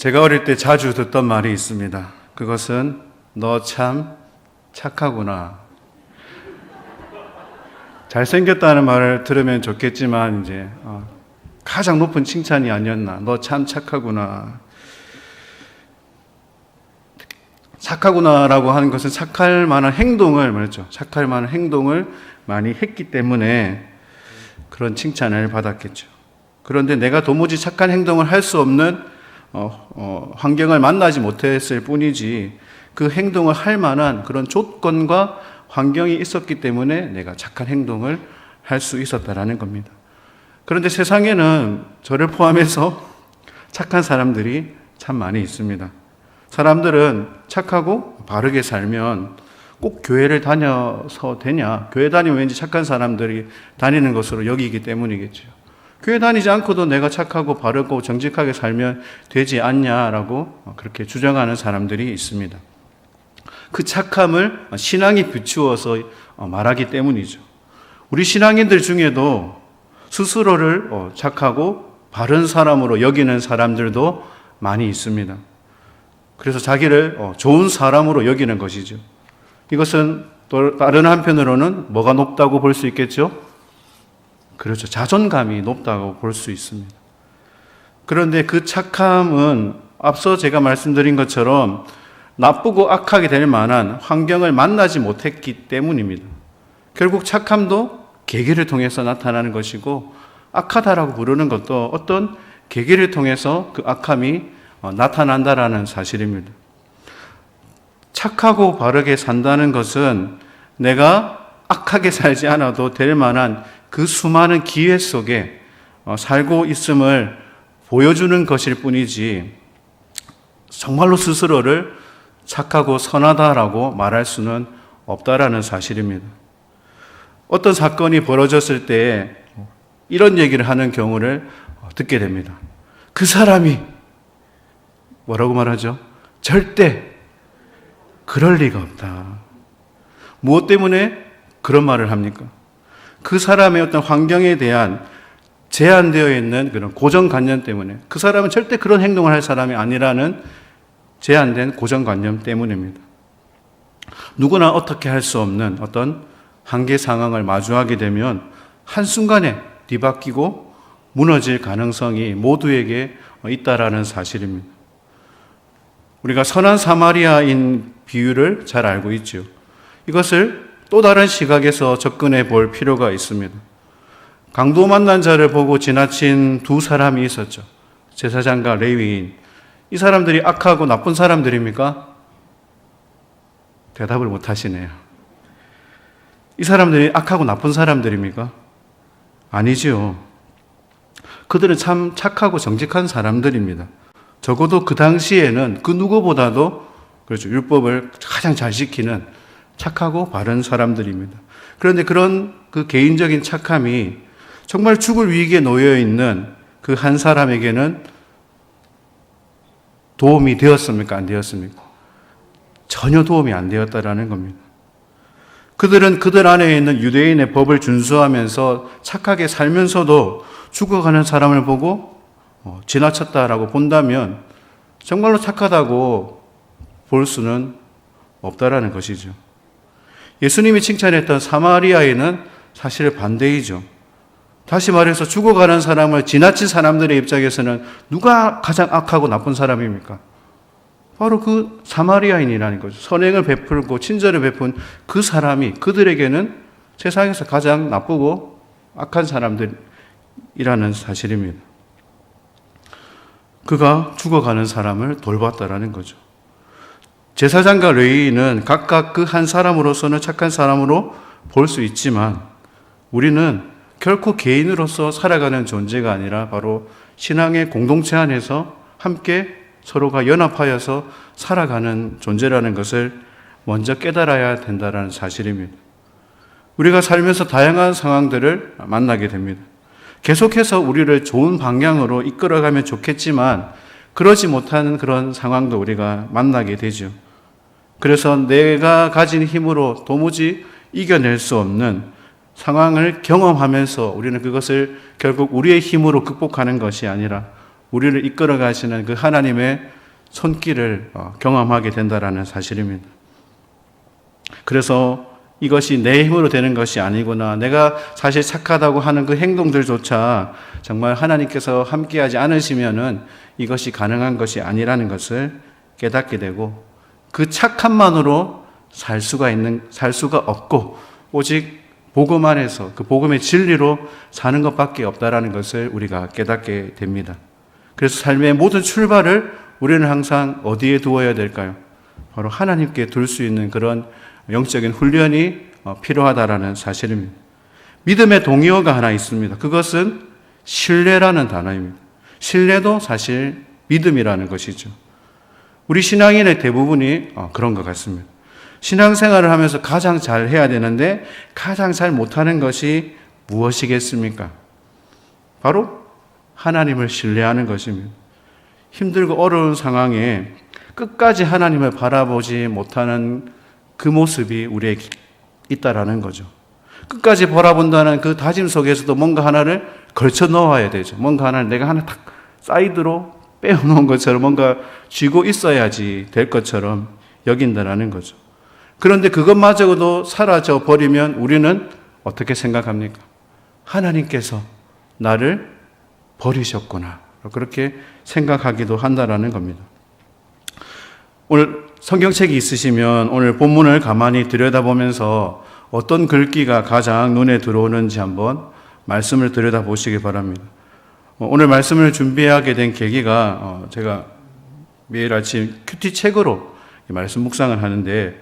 제가 어릴 때 자주 듣던 말이 있습니다. 그것은 너 참 착하구나. 잘생겼다는 말을 들으면 좋겠지만 이제 가장 높은 칭찬이 아니었나. 너 참 착하구나. 착하구나라고 하는 것은 착할 만한 행동을 말했죠. 착할 만한 행동을 많이 했기 때문에 그런 칭찬을 받았겠죠. 그런데 내가 도무지 착한 행동을 할 수 없는 환경을 만나지 못했을 뿐이지 그 행동을 할 만한 그런 조건과 환경이 있었기 때문에 내가 착한 행동을 할 수 있었다라는 겁니다. 그런데 세상에는 저를 포함해서 착한 사람들이 참 많이 있습니다. 사람들은 착하고 바르게 살면 꼭 교회를 다녀서 되냐? 교회 다니면 왠지 착한 사람들이 다니는 것으로 여기기 때문이겠죠. 교회 다니지 않고도 내가 착하고 바르고 정직하게 살면 되지 않냐라고 그렇게 주장하는 사람들이 있습니다. 그 착함을 신앙이 비추어서 말하기 때문이죠. 우리 신앙인들 중에도 스스로를 착하고 바른 사람으로 여기는 사람들도 많이 있습니다. 그래서 자기를 좋은 사람으로 여기는 것이죠. 이것은 또 다른 한편으로는 뭐가 높다고 볼 수 있겠죠? 그렇죠. 자존감이 높다고 볼 수 있습니다. 그런데 그 착함은 앞서 제가 말씀드린 것처럼 나쁘고 악하게 될 만한 환경을 만나지 못했기 때문입니다. 결국 착함도 계기를 통해서 나타나는 것이고 악하다라고 부르는 것도 어떤 계기를 통해서 그 악함이 나타난다라는 사실입니다. 착하고 바르게 산다는 것은 내가 악하게 살지 않아도 될 만한 그 수많은 기회 속에 살고 있음을 보여주는 것일 뿐이지 정말로 스스로를 착하고 선하다라고 말할 수는 없다라는 사실입니다. 어떤 사건이 벌어졌을 때 이런 얘기를 하는 경우를 듣게 됩니다. 그 사람이 뭐라고 말하죠? 절대 그럴 리가 없다. 무엇 때문에 그런 말을 합니까? 그 사람의 어떤 환경에 대한 제한되어 있는 그런 고정관념 때문에 그 사람은 절대 그런 행동을 할 사람이 아니라는 제한된 고정관념 때문입니다. 누구나 어떻게 할 수 없는 어떤 한계 상황을 마주하게 되면 한순간에 뒤바뀌고 무너질 가능성이 모두에게 있다라는 사실입니다. 우리가 선한 사마리아인 비유를 잘 알고 있죠. 이것을 또 다른 시각에서 접근해 볼 필요가 있습니다. 강도 만난 자를 보고 지나친 두 사람이 있었죠. 제사장과 레위인. 이 사람들이 악하고 나쁜 사람들입니까? 대답을 못 하시네요. 이 사람들이 악하고 나쁜 사람들입니까? 아니지요. 그들은 참 착하고 정직한 사람들입니다. 적어도 그 당시에는 그 누구보다도 그렇죠. 율법을 가장 잘 지키는 착하고 바른 사람들입니다. 그런데 그런 그 개인적인 착함이 정말 죽을 위기에 놓여 있는 그 한 사람에게는 도움이 되었습니까? 안 되었습니까? 전혀 도움이 안 되었다라는 겁니다. 그들은 그들 안에 있는 유대인의 법을 준수하면서 착하게 살면서도 죽어가는 사람을 보고 지나쳤다라고 본다면 정말로 착하다고 볼 수는 없다라는 것이죠. 예수님이 칭찬했던 사마리아인은 사실 반대이죠. 다시 말해서 죽어가는 사람을 지나친 사람들의 입장에서는 누가 가장 악하고 나쁜 사람입니까? 바로 그 사마리아인이라는 거죠. 선행을 베풀고 친절을 베푼 그 사람이 그들에게는 세상에서 가장 나쁘고 악한 사람들이라는 사실입니다. 그가 죽어가는 사람을 돌봤다라는 거죠. 제사장과 레위인은 각각 그 한 사람으로서는 착한 사람으로 볼 수 있지만 우리는 결코 개인으로서 살아가는 존재가 아니라 바로 신앙의 공동체 안에서 함께 서로가 연합하여서 살아가는 존재라는 것을 먼저 깨달아야 된다는 사실입니다. 우리가 살면서 다양한 상황들을 만나게 됩니다. 계속해서 우리를 좋은 방향으로 이끌어가면 좋겠지만 그러지 못하는 그런 상황도 우리가 만나게 되죠. 그래서 내가 가진 힘으로 도무지 이겨낼 수 없는 상황을 경험하면서 우리는 그것을 결국 우리의 힘으로 극복하는 것이 아니라 우리를 이끌어 가시는 그 하나님의 손길을 경험하게 된다라는 사실입니다. 그래서 이것이 내 힘으로 되는 것이 아니구나. 내가 사실 착하다고 하는 그 행동들조차 정말 하나님께서 함께하지 않으시면은 이것이 가능한 것이 아니라는 것을 깨닫게 되고, 그 착함만으로 살 수가 없고 오직 복음 안에서 그 복음의 진리로 사는 것밖에 없다라는 것을 우리가 깨닫게 됩니다. 그래서 삶의 모든 출발을 우리는 항상 어디에 두어야 될까요? 바로 하나님께 둘 수 있는 그런 영적인 훈련이 필요하다라는 사실입니다. 믿음의 동의어가 하나 있습니다. 그것은 신뢰라는 단어입니다. 신뢰도 사실 믿음이라는 것이죠. 우리 신앙인의 대부분이 그런 것 같습니다. 신앙생활을 하면서 가장 잘 해야 되는데 가장 잘 못하는 것이 무엇이겠습니까? 바로 하나님을 신뢰하는 것입니다. 힘들고 어려운 상황에 끝까지 하나님을 바라보지 못하는 그 모습이 우리에게 있다라는 거죠. 끝까지 바라본다는 그 다짐 속에서도 뭔가 하나를 걸쳐 넣어야 되죠. 뭔가 하나를 내가 하나 딱 사이드로 빼어놓은 것처럼 뭔가 쥐고 있어야지 될 것처럼 여긴다라는 거죠. 그런데 그것마저도 사라져 버리면 우리는 어떻게 생각합니까? 하나님께서 나를 버리셨구나. 그렇게 생각하기도 한다라는 겁니다. 오늘 성경책이 있으시면 오늘 본문을 가만히 들여다보면서 어떤 글귀가 가장 눈에 들어오는지 한번 말씀을 들여다보시기 바랍니다. 오늘 말씀을 준비하게 된 계기가 제가 매일 아침 큐티 책으로 말씀 묵상을 하는데,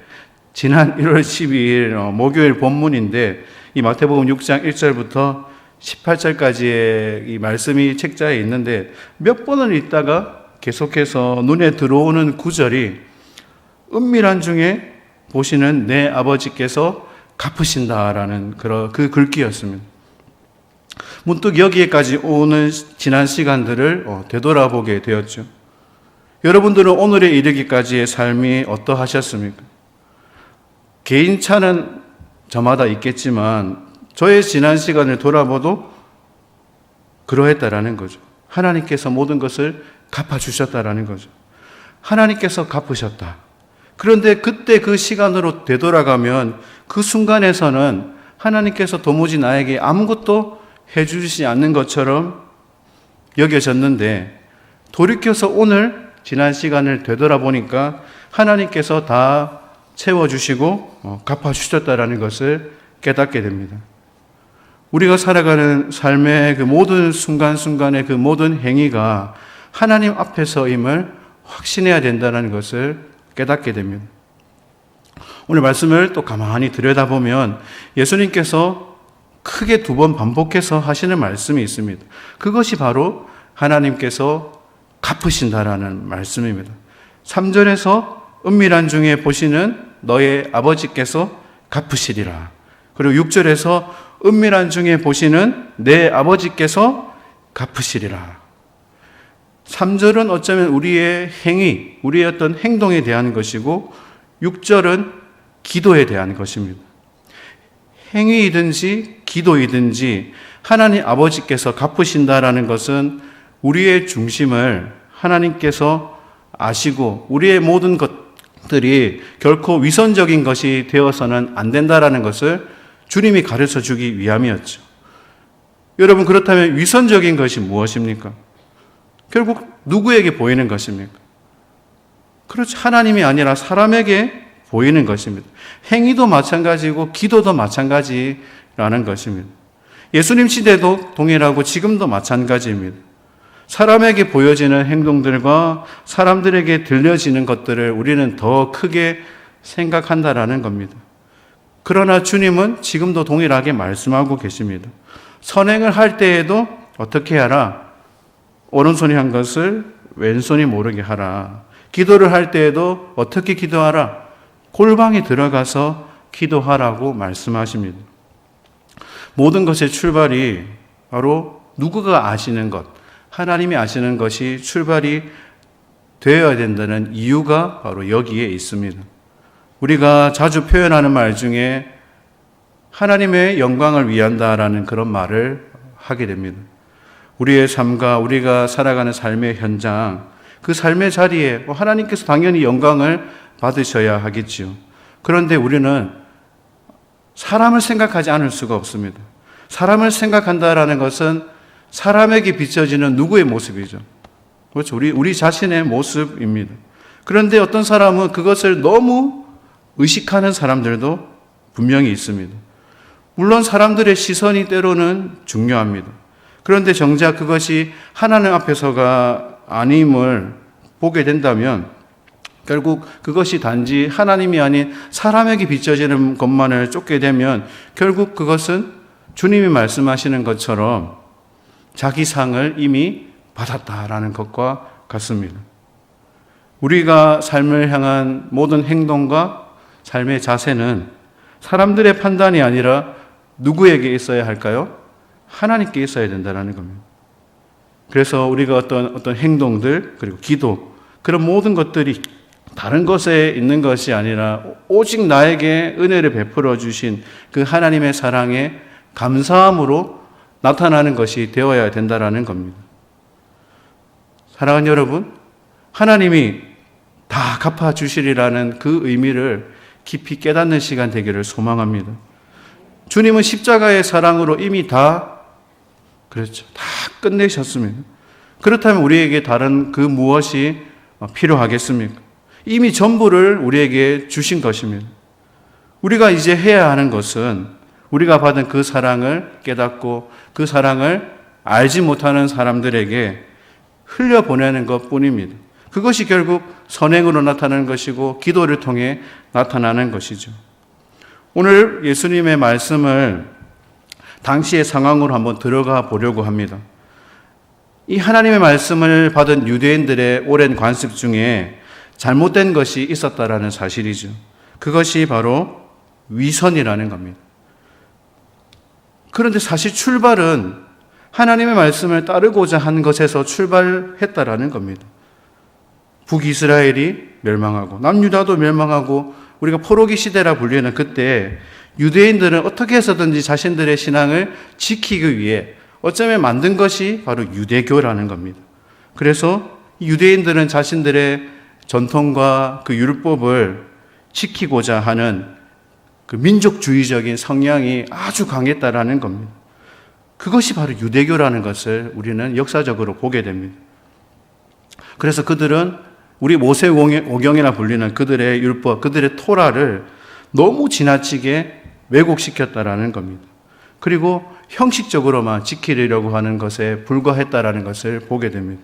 지난 1월 12일 목요일 본문인데 이 마태복음 6장 1절부터 18절까지의 이 말씀이 책자에 있는데 몇 번을 읽다가 계속해서 눈에 들어오는 구절이 은밀한 중에 보시는 내 아버지께서 갚으신다라는 그 글귀였습니다. 문득 여기에까지 오는 지난 시간들을 되돌아보게 되었죠. 여러분들은 오늘에 이르기까지의 삶이 어떠하셨습니까? 개인차는 저마다 있겠지만 저의 지난 시간을 돌아봐도 그러했다라는 거죠. 하나님께서 모든 것을 갚아주셨다라는 거죠. 하나님께서 갚으셨다. 그런데 그때 그 시간으로 되돌아가면 그 순간에서는 하나님께서 도무지 나에게 아무것도 해주시지 않는 것처럼 여겨졌는데, 돌이켜서 오늘 지난 시간을 되돌아보니까 하나님께서 다 채워주시고 갚아주셨다라는 것을 깨닫게 됩니다. 우리가 살아가는 삶의 그 모든 순간순간의 그 모든 행위가 하나님 앞에서임을 확신해야 된다는 것을 깨닫게 됩니다. 오늘 말씀을 또 가만히 들여다보면 예수님께서 크게 2번 반복해서 하시는 말씀이 있습니다. 그것이 바로 하나님께서 갚으신다라는 말씀입니다. 3절에서 은밀한 중에 보시는 너의 아버지께서 갚으시리라. 그리고 6절에서 은밀한 중에 보시는 내 아버지께서 갚으시리라. 3절은 어쩌면 우리의 행위, 우리의 어떤 행동에 대한 것이고 6절은 기도에 대한 것입니다. 행위이든지 기도이든지 하나님 아버지께서 갚으신다라는 것은 우리의 중심을 하나님께서 아시고 우리의 모든 것들이 결코 위선적인 것이 되어서는 안 된다라는 것을 주님이 가르쳐 주기 위함이었죠. 여러분, 그렇다면 위선적인 것이 무엇입니까? 결국 누구에게 보이는 것입니까? 그렇죠. 하나님이 아니라 사람에게 보이는 것입니다. 행위도 마찬가지고 기도도 마찬가지라는 것입니다. 예수님 시대도 동일하고 지금도 마찬가지입니다. 사람에게 보여지는 행동들과 사람들에게 들려지는 것들을 우리는 더 크게 생각한다라는 겁니다. 그러나 주님은 지금도 동일하게 말씀하고 계십니다. 선행을 할 때에도 어떻게 하라? 오른손이 한 것을 왼손이 모르게 하라. 기도를 할 때에도 어떻게 기도하라? 골방에 들어가서 기도하라고 말씀하십니다. 모든 것의 출발이 바로 누구가 아시는 것, 하나님이 아시는 것이 출발이 되어야 된다는 이유가 바로 여기에 있습니다. 우리가 자주 표현하는 말 중에 하나님의 영광을 위한다라는 그런 말을 하게 됩니다. 우리의 삶과 우리가 살아가는 삶의 현장, 그 삶의 자리에 하나님께서 당연히 영광을 받으셔야 하겠지요. 그런데 우리는 사람을 생각하지 않을 수가 없습니다. 사람을 생각한다라는 것은 사람에게 비춰지는 누구의 모습이죠. 그렇죠. 우리 자신의 모습입니다. 그런데 어떤 사람은 그것을 너무 의식하는 사람들도 분명히 있습니다. 물론 사람들의 시선이 때로는 중요합니다. 그런데 정작 그것이 하나님 앞에서가 아님을 보게 된다면 결국 그것이 단지 하나님이 아닌 사람에게 비춰지는 것만을 쫓게 되면 결국 그것은 주님이 말씀하시는 것처럼 자기 상을 이미 받았다라는 것과 같습니다. 우리가 삶을 향한 모든 행동과 삶의 자세는 사람들의 판단이 아니라 누구에게 있어야 할까요? 하나님께 있어야 된다는 겁니다. 그래서 우리가 어떤 행동들 그리고 기도 그런 모든 것들이 다른 것에 있는 것이 아니라 오직 나에게 은혜를 베풀어 주신 그 하나님의 사랑에 감사함으로 나타나는 것이 되어야 된다는 겁니다. 사랑하는 여러분, 하나님이 다 갚아주시리라는 그 의미를 깊이 깨닫는 시간 되기를 소망합니다. 주님은 십자가의 사랑으로 이미 다 끝내셨습니다. 그렇다면 우리에게 다른 그 무엇이 필요하겠습니까? 이미 전부를 우리에게 주신 것입니다. 우리가 이제 해야 하는 것은 우리가 받은 그 사랑을 깨닫고 그 사랑을 알지 못하는 사람들에게 흘려보내는 것 뿐입니다. 그것이 결국 선행으로 나타나는 것이고 기도를 통해 나타나는 것이죠. 오늘 예수님의 말씀을 당시의 상황으로 한번 들어가 보려고 합니다. 이 하나님의 말씀을 받은 유대인들의 오랜 관습 중에 잘못된 것이 있었다라는 사실이죠. 그것이 바로 위선이라는 겁니다. 그런데 사실 출발은 하나님의 말씀을 따르고자 한 것에서 출발했다라는 겁니다. 북이스라엘이 멸망하고 남유다도 멸망하고 우리가 포로기 시대라 불리는 그때 유대인들은 어떻게 해서든지 자신들의 신앙을 지키기 위해 어쩌면 만든 것이 바로 유대교라는 겁니다. 그래서 유대인들은 자신들의 전통과 그 율법을 지키고자 하는 그 민족주의적인 성향이 아주 강했다라는 겁니다. 그것이 바로 유대교라는 것을 우리는 역사적으로 보게 됩니다. 그래서 그들은 우리 모세오경이라 불리는 그들의 율법, 그들의 토라를 너무 지나치게 왜곡시켰다라는 겁니다. 그리고 형식적으로만 지키려고 하는 것에 불과했다라는 것을 보게 됩니다.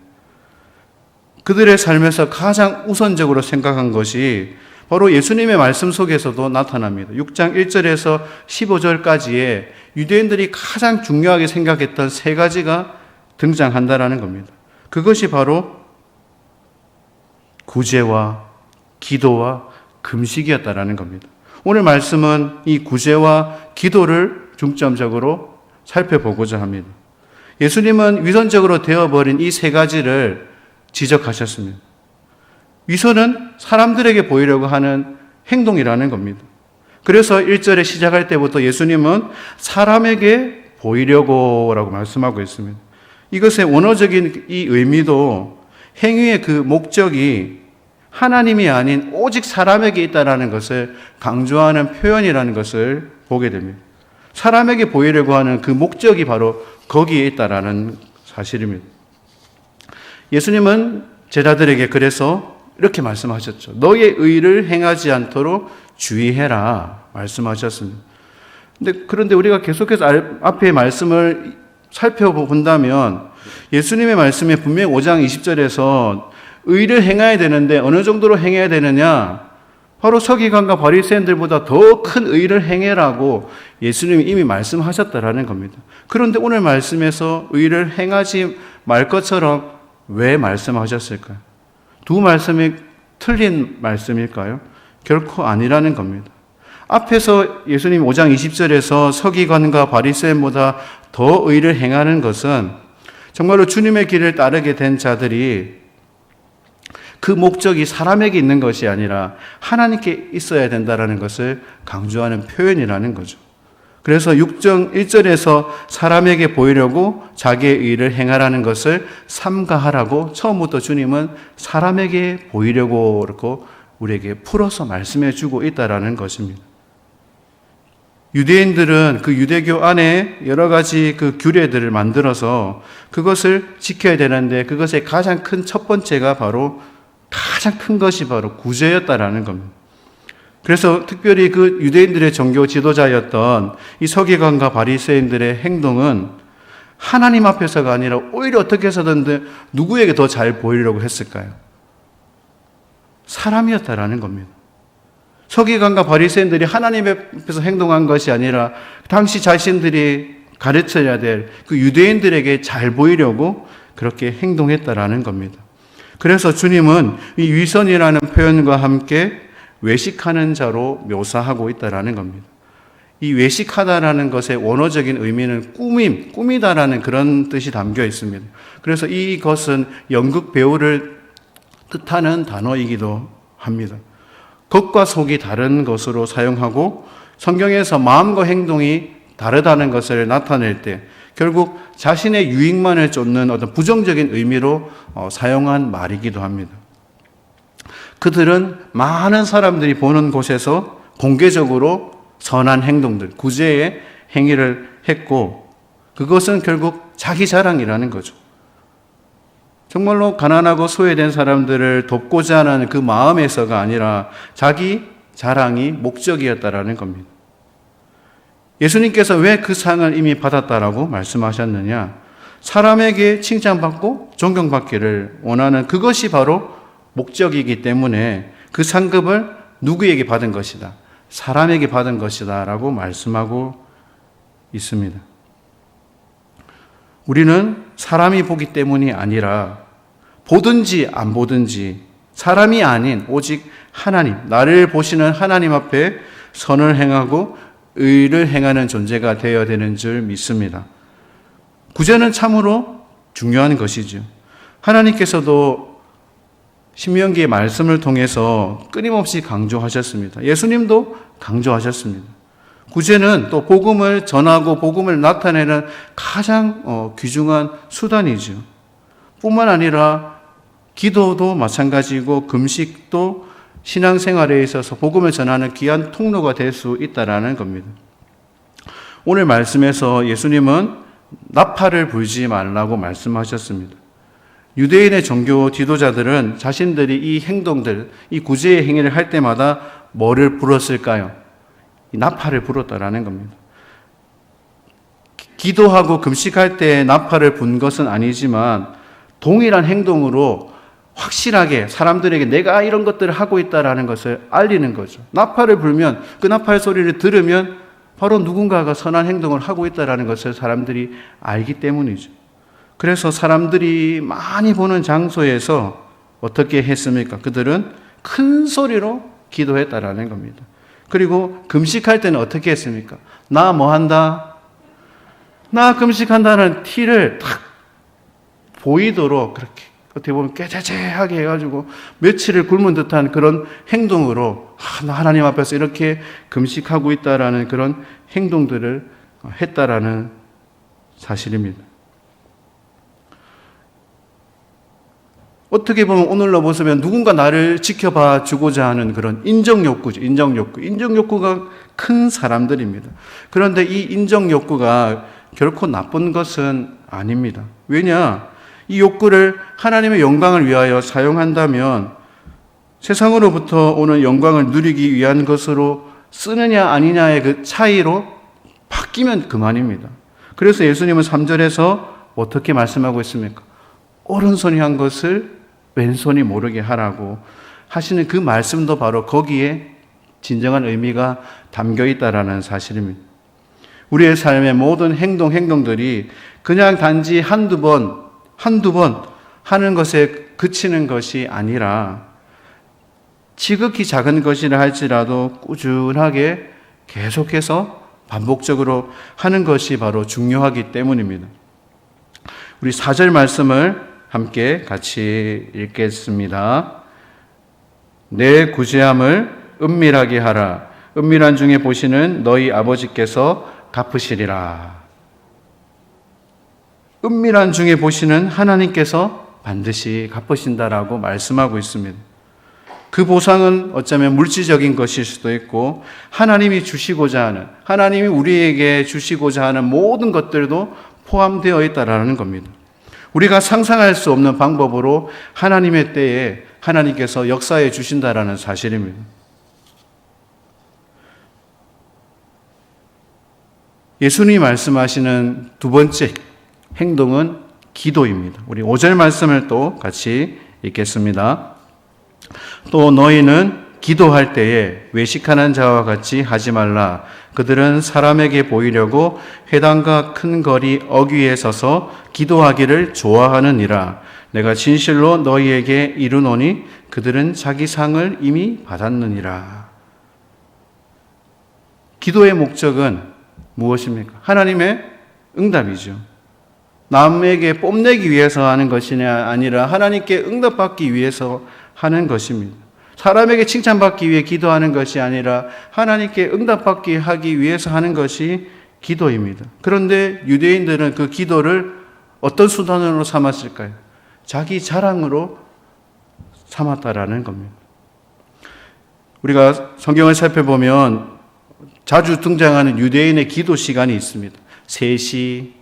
그들의 삶에서 가장 우선적으로 생각한 것이 바로 예수님의 말씀 속에서도 나타납니다. 6장 1절에서 15절까지의 유대인들이 가장 중요하게 생각했던 세 가지가 등장한다라는 겁니다. 그것이 바로 구제와 기도와 금식이었다라는 겁니다. 오늘 말씀은 이 구제와 기도를 중점적으로 살펴보고자 합니다. 예수님은 위선적으로 되어버린 이 세 가지를 지적하셨습니다. 위선은 사람들에게 보이려고 하는 행동이라는 겁니다. 그래서 1절에 시작할 때부터 예수님은 사람에게 보이려고라고 말씀하고 있습니다. 이것의 원어적인 이 의미도 행위의 그 목적이 하나님이 아닌 오직 사람에게 있다는 것을 강조하는 표현이라는 것을 보게 됩니다. 사람에게 보이려고 하는 그 목적이 바로 거기에 있다는 사실입니다. 예수님은 제자들에게 그래서 이렇게 말씀하셨죠. 너의 의를 행하지 않도록 주의해라 말씀하셨습니다. 그런데 우리가 계속해서 앞에 말씀을 살펴본다면 예수님의 말씀에 분명히 5장 20절에서 의를 행해야 되는데 어느 정도로 행해야 되느냐? 바로 서기관과 바리새인들보다 더 큰 의를 행해라고 예수님이 이미 말씀하셨다라는 겁니다. 그런데 오늘 말씀에서 의를 행하지 말 것처럼 왜 말씀하셨을까요? 두 말씀이 틀린 말씀일까요? 결코 아니라는 겁니다. 앞에서 예수님 5장 20절에서 서기관과 바리새인보다 더 의를 행하는 것은 정말로 주님의 길을 따르게 된 자들이 그 목적이 사람에게 있는 것이 아니라 하나님께 있어야 된다는 것을 강조하는 표현이라는 거죠. 그래서 1절에서 사람에게 보이려고 자기의 의를 행하라는 것을 삼가하라고 처음부터 주님은 사람에게 보이려고 그렇고 우리에게 풀어서 말씀해 주고 있다라는 것입니다. 유대인들은 그 유대교 안에 여러 가지 그 규례들을 만들어서 그것을 지켜야 되는데 그것의 가장 큰 첫 번째가 가장 큰 것이 바로 구제였다라는 겁니다. 그래서 특별히 그 유대인들의 종교 지도자였던 이 서기관과 바리새인들의 행동은 하나님 앞에서가 아니라 오히려 어떻게 해서든 누구에게 더 잘 보이려고 했을까요? 사람이었다라는 겁니다. 서기관과 바리새인들이 하나님 앞에서 행동한 것이 아니라 당시 자신들이 가르쳐야 될 그 유대인들에게 잘 보이려고 그렇게 행동했다라는 겁니다. 그래서 주님은 이 위선이라는 표현과 함께 외식하는 자로 묘사하고 있다라는 겁니다. 이 외식하다라는 것의 원어적인 의미는 꾸미다라는 그런 뜻이 담겨 있습니다. 그래서 이것은 연극 배우를 뜻하는 단어이기도 합니다. 겉과 속이 다른 것으로 사용하고 성경에서 마음과 행동이 다르다는 것을 나타낼 때 결국 자신의 유익만을 쫓는 어떤 부정적인 의미로 사용한 말이기도 합니다. 그들은 많은 사람들이 보는 곳에서 공개적으로 선한 행동들, 구제의 행위를 했고 그것은 결국 자기 자랑이라는 거죠. 정말로 가난하고 소외된 사람들을 돕고자 하는 그 마음에서가 아니라 자기 자랑이 목적이었다라는 겁니다. 예수님께서 왜 그 상을 이미 받았다라고 말씀하셨느냐? 사람에게 칭찬받고 존경받기를 원하는 그것이 바로 목적이기 때문에 그 상급을 누구에게 받은 것이다? 사람에게 받은 것이다 라고 말씀하고 있습니다. 우리는 사람이 보기 때문이 아니라 보든지 안 보든지 사람이 아닌 오직 하나님, 나를 보시는 하나님 앞에 선을 행하고 의를 행하는 존재가 되어야 되는 줄 믿습니다. 구제는 참으로 중요한 것이죠. 하나님께서도 신명기의 말씀을 통해서 끊임없이 강조하셨습니다. 예수님도 강조하셨습니다. 구제는 또 복음을 전하고 복음을 나타내는 가장 귀중한 수단이죠. 뿐만 아니라 기도도 마찬가지고 금식도 신앙생활에 있어서 복음을 전하는 귀한 통로가 될 수 있다라는 겁니다. 오늘 말씀에서 예수님은 나팔을 불지 말라고 말씀하셨습니다. 유대인의 종교 지도자들은 자신들이 이 행동들, 이 구제의 행위를 할 때마다 뭐를 불었을까요? 이 나팔을 불었다라는 겁니다. 기도하고 금식할 때 나팔을 분 것은 아니지만 동일한 행동으로 확실하게 사람들에게 내가 이런 것들을 하고 있다라는 것을 알리는 거죠. 나팔을 불면 그 나팔 소리를 들으면 바로 누군가가 선한 행동을 하고 있다라는 것을 사람들이 알기 때문이죠. 그래서 사람들이 많이 보는 장소에서 어떻게 했습니까? 그들은 큰 소리로 기도했다라는 겁니다. 그리고 금식할 때는 어떻게 했습니까? 나 뭐 한다? 나 금식한다는 티를 탁 보이도록 그렇게 어떻게 보면 깨재재하게 해가지고 며칠을 굶은 듯한 그런 행동으로 나 하나님 앞에서 이렇게 금식하고 있다라는 그런 행동들을 했다라는 사실입니다. 어떻게 보면 오늘로 보시면 누군가 나를 지켜봐 주고자 하는 그런 인정욕구죠. 인정욕구가 큰 사람들입니다. 그런데 이 인정욕구가 결코 나쁜 것은 아닙니다. 왜냐? 이 욕구를 하나님의 영광을 위하여 사용한다면 세상으로부터 오는 영광을 누리기 위한 것으로 쓰느냐 아니냐의 그 차이로 바뀌면 그만입니다. 그래서 예수님은 3절에서 어떻게 말씀하고 있습니까? 오른손이 한 것을 왼손이 모르게 하라고 하시는 그 말씀도 바로 거기에 진정한 의미가 담겨 있다라는 사실입니다. 우리의 삶의 모든 행동들이 그냥 단지 한두 번 하는 것에 그치는 것이 아니라 지극히 작은 것이라 할지라도 꾸준하게 계속해서 반복적으로 하는 것이 바로 중요하기 때문입니다. 우리 4절 말씀을 함께 같이 읽겠습니다. 내 구제함을 은밀하게 하라. 은밀한 중에 보시는 너희 아버지께서 갚으시리라. 은밀한 중에 보시는 하나님께서 반드시 갚으신다라고 말씀하고 있습니다. 그 보상은 어쩌면 물질적인 것일 수도 있고 하나님이 주시고자 하는, 하나님이 우리에게 주시고자 하는 모든 것들도 포함되어 있다라는 겁니다. 우리가 상상할 수 없는 방법으로 하나님의 때에 하나님께서 역사해 주신다라는 사실입니다. 예수님이 말씀하시는 두 번째 행동은 기도입니다. 우리 5절 말씀을 또 같이 읽겠습니다. 또 너희는 기도할 때에 외식하는 자와 같이 하지 말라. 그들은 사람에게 보이려고 회당과 큰 거리 어귀에 서서 기도하기를 좋아하느니라. 내가 진실로 너희에게 이르노니 그들은 자기 상을 이미 받았느니라. 기도의 목적은 무엇입니까? 하나님의 응답이죠. 남에게 뽐내기 위해서 하는 것이 아니라 하나님께 응답받기 위해서 하는 것입니다. 사람에게 칭찬받기 위해 기도하는 것이 아니라 하나님께 응답받기 하기 위해서 하는 것이 기도입니다. 그런데 유대인들은 그 기도를 어떤 수단으로 삼았을까요? 자기 자랑으로 삼았다라는 겁니다. 우리가 성경을 살펴보면 자주 등장하는 유대인의 기도 시간이 있습니다. 3시,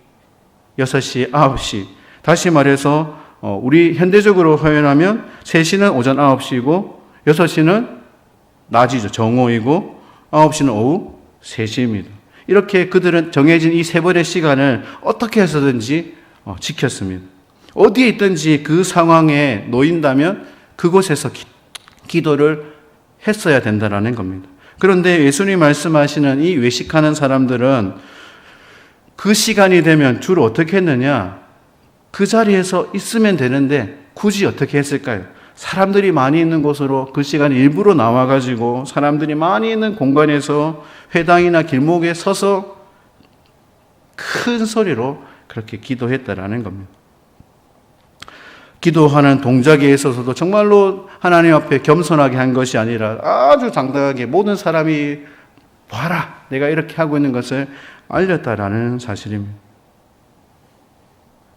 6시, 9시. 다시 말해서 우리 현대적으로 표현하면 3시는 오전 9시이고 6시는 낮이죠. 정오이고 9시는 오후 3시입니다. 이렇게 그들은 정해진 이 3번의 시간을 어떻게 해서든지 지켰습니다. 어디에 있든지 그 상황에 놓인다면 그곳에서 기도를 했어야 된다는 겁니다. 그런데 예수님이 말씀하시는 이 외식하는 사람들은 그 시간이 되면 주로 어떻게 했느냐? 그 자리에서 있으면 되는데 굳이 어떻게 했을까요? 사람들이 많이 있는 곳으로 그 시간에 일부러 나와가지고 사람들이 많이 있는 공간에서 회당이나 길목에 서서 큰 소리로 그렇게 기도했다라는 겁니다. 기도하는 동작에 있어서도 정말로 하나님 앞에 겸손하게 한 것이 아니라 아주 당당하게 모든 사람이 봐라, 내가 이렇게 하고 있는 것을 알렸다라는 사실입니다.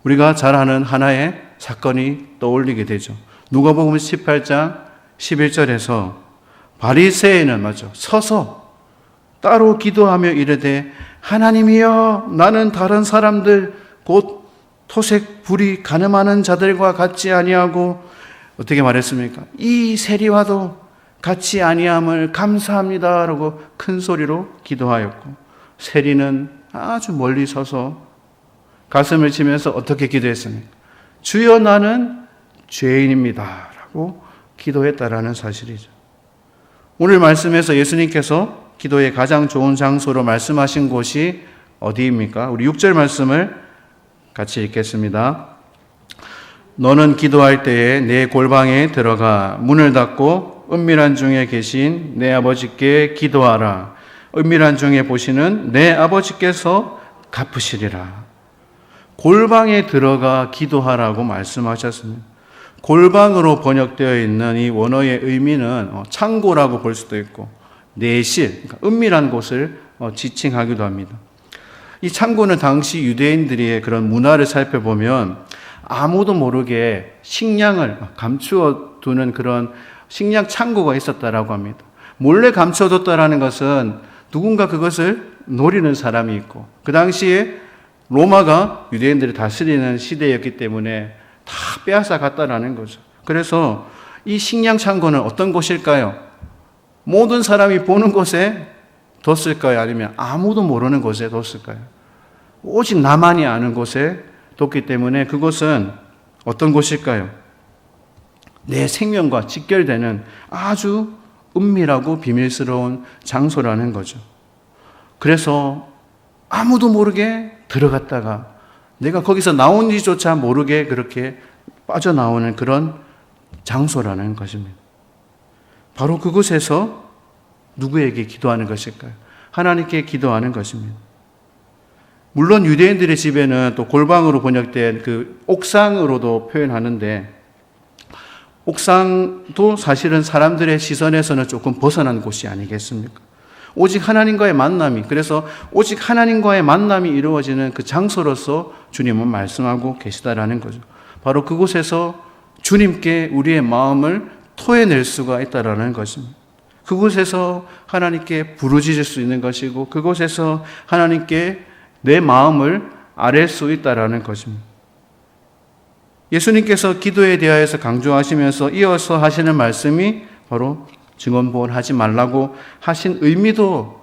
우리가 잘 아는 하나의 사건이 떠올리게 되죠. 누가복음 18장 11절에서 바리새인은 서서 따로 기도하며 이르되 하나님이여, 나는 다른 사람들 곧 토색 불이 가늠하는 자들과 같지 아니하고 어떻게 말했습니까? 이 세리와도 같지 아니함을 감사합니다 라고 큰 소리로 기도하였고, 세리는 아주 멀리 서서 가슴을 치면서 어떻게 기도했습니까? 주여, 나는 죄인입니다 라고 기도했다라는 사실이죠. 오늘 말씀에서 예수님께서 기도의 가장 좋은 장소로 말씀하신 곳이 어디입니까? 우리 6절 말씀을 같이 읽겠습니다. 너는 기도할 때에 내 골방에 들어가 문을 닫고 은밀한 중에 계신 내 아버지께 기도하라. 은밀한 중에 보시는 내 아버지께서 갚으시리라. 골방에 들어가 기도하라고 말씀하셨습니다. 골방으로 번역되어 있는 이 원어의 의미는 창고라고 볼 수도 있고 내실, 그러니까 은밀한 곳을 지칭하기도 합니다. 이 창고는 당시 유대인들의 그런 문화를 살펴보면 아무도 모르게 식량을 감추어 두는 그런 식량 창고가 있었다라고 합니다. 몰래 감춰뒀다라는 것은 누군가 그것을 노리는 사람이 있고, 그 당시에 로마가 유대인들을 다스리는 시대였기 때문에 다 빼앗아 갔다라는 거죠. 그래서 이 식량 창고는 어떤 곳일까요? 모든 사람이 보는 곳에 뒀을까요? 아니면 아무도 모르는 곳에 뒀을까요? 오직 나만이 아는 곳에 뒀기 때문에 그곳은 어떤 곳일까요? 내 생명과 직결되는 아주 은밀하고 비밀스러운 장소라는 거죠. 그래서 아무도 모르게 들어갔다가 내가 거기서 나온지조차 모르게 그렇게 빠져나오는 그런 장소라는 것입니다. 바로 그곳에서 누구에게 기도하는 것일까요? 하나님께 기도하는 것입니다. 물론 유대인들의 집에는 또 골방으로 번역된 그 옥상으로도 표현하는데, 옥상도 사실은 사람들의 시선에서는 조금 벗어난 곳이 아니겠습니까? 오직 하나님과의 만남이, 그래서 오직 하나님과의 만남이 이루어지는 그 장소로서 주님은 말씀하고 계시다라는 거죠. 바로 그곳에서 주님께 우리의 마음을 토해낼 수가 있다라는 것입니다. 그곳에서 하나님께 부르짖을 수 있는 것이고, 그곳에서 하나님께 내 마음을 아뢰 수 있다라는 것입니다. 예수님께서 기도에 대하여서 강조하시면서 이어서 하시는 말씀이 바로 증언보원하지 말라고 하신 의미도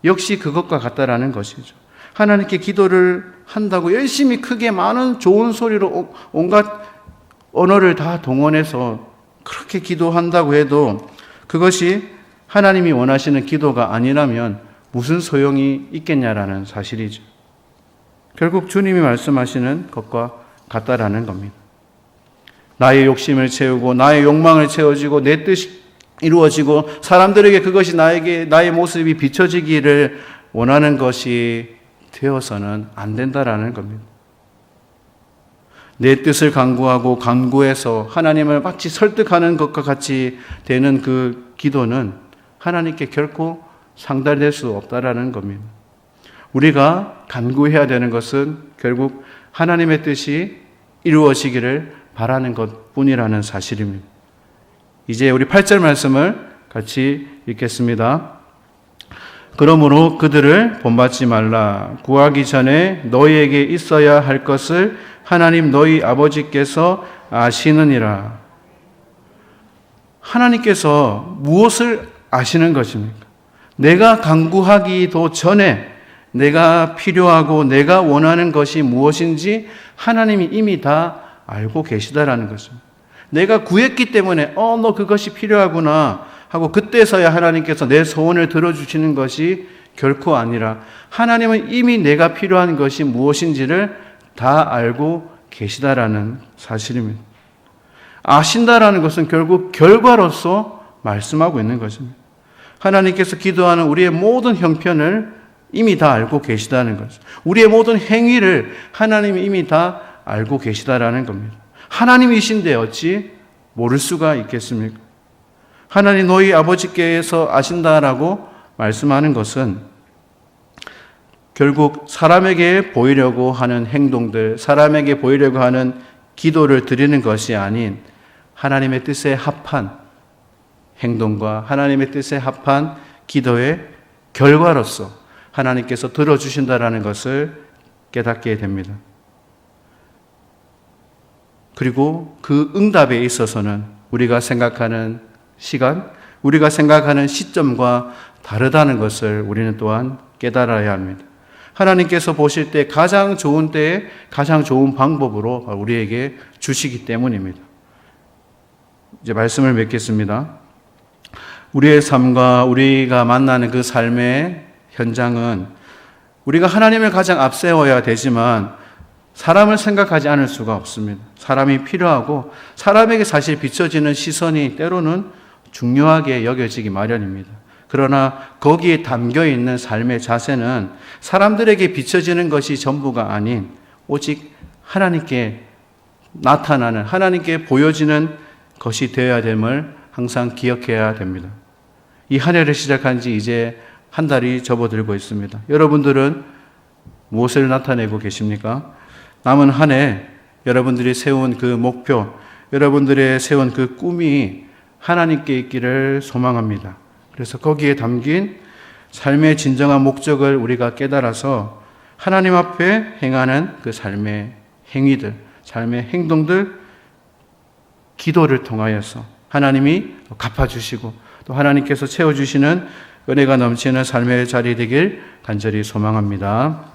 역시 그것과 같다라는 것이죠. 하나님께 기도를 한다고 열심히 크게 많은 좋은 소리로 온갖 언어를 다 동원해서 그렇게 기도한다고 해도 그것이 하나님이 원하시는 기도가 아니라면 무슨 소용이 있겠냐라는 사실이죠. 결국 주님이 말씀하시는 것과 같다라는 겁니다. 나의 욕심을 채우고 나의 욕망을 채워지고 내 뜻이 이루어지고 사람들에게 그것이 나의 모습이 비춰지기를 원하는 것이 되어서는 안 된다라는 겁니다. 내 뜻을 강구하고 강구해서 하나님을 마치 설득하는 것과 같이 되는 그 기도는 하나님께 결코 상달될 수 없다라는 겁니다. 우리가 간구해야 되는 것은 결국 하나님의 뜻이 이루어지기를 바라는 것뿐이라는 사실입니다. 이제 우리 8절 말씀을 같이 읽겠습니다. 그러므로 그들을 본받지 말라. 구하기 전에 너희에게 있어야 할 것을 하나님 너희 아버지께서 아시느니라. 하나님께서 무엇을 아시는 것입니까? 내가 간구하기도 전에 내가 필요하고 내가 원하는 것이 무엇인지 하나님이 이미 다 알고 계시다라는 것입니다. 내가 구했기 때문에 너 그것이 필요하구나 하고 그때서야 하나님께서 내 소원을 들어주시는 것이 결코 아니라 하나님은 이미 내가 필요한 것이 무엇인지를 다 알고 계시다라는 사실입니다. 아신다라는 것은 결국 결과로서 말씀하고 있는 것입니다. 하나님께서 기도하는 우리의 모든 형편을 이미 다 알고 계시다는 것입니다. 우리의 모든 행위를 하나님이 이미 다 알고 계시다라는 겁니다. 하나님이신데 어찌 모를 수가 있겠습니까? 하나님 너희 아버지께서 아신다라고 말씀하는 것은 결국 사람에게 보이려고 하는 행동들, 사람에게 보이려고 하는 기도를 드리는 것이 아닌 하나님의 뜻에 합한 행동과 하나님의 뜻에 합한 기도의 결과로서 하나님께서 들어주신다라는 것을 깨닫게 됩니다. 그리고 그 응답에 있어서는 우리가 생각하는 시간, 우리가 생각하는 시점과 다르다는 것을 우리는 또한 깨달아야 합니다. 하나님께서 보실 때 가장 좋은 때에 가장 좋은 방법으로 우리에게 주시기 때문입니다. 이제 말씀을 맺겠습니다. 우리의 삶과 우리가 만나는 그 삶의 현장은 우리가 하나님을 가장 앞세워야 되지만 사람을 생각하지 않을 수가 없습니다. 사람이 필요하고 사람에게 사실 비춰지는 시선이 때로는 중요하게 여겨지기 마련입니다. 그러나 거기에 담겨있는 삶의 자세는 사람들에게 비춰지는 것이 전부가 아닌 오직 하나님께 나타나는, 하나님께 보여지는 것이 되어야 됨을 항상 기억해야 됩니다. 이 한 해를 시작한 지 이제 한 달이 접어들고 있습니다. 여러분들은 무엇을 나타내고 계십니까? 남은 한 해 여러분들이 세운 그 목표, 여러분들의 세운 그 꿈이 하나님께 있기를 소망합니다. 그래서 거기에 담긴 삶의 진정한 목적을 우리가 깨달아서 하나님 앞에 행하는 그 삶의 행위들, 삶의 행동들, 기도를 통하여서 하나님이 갚아주시고 또 하나님께서 채워주시는 은혜가 넘치는 삶의 자리 되길 간절히 소망합니다.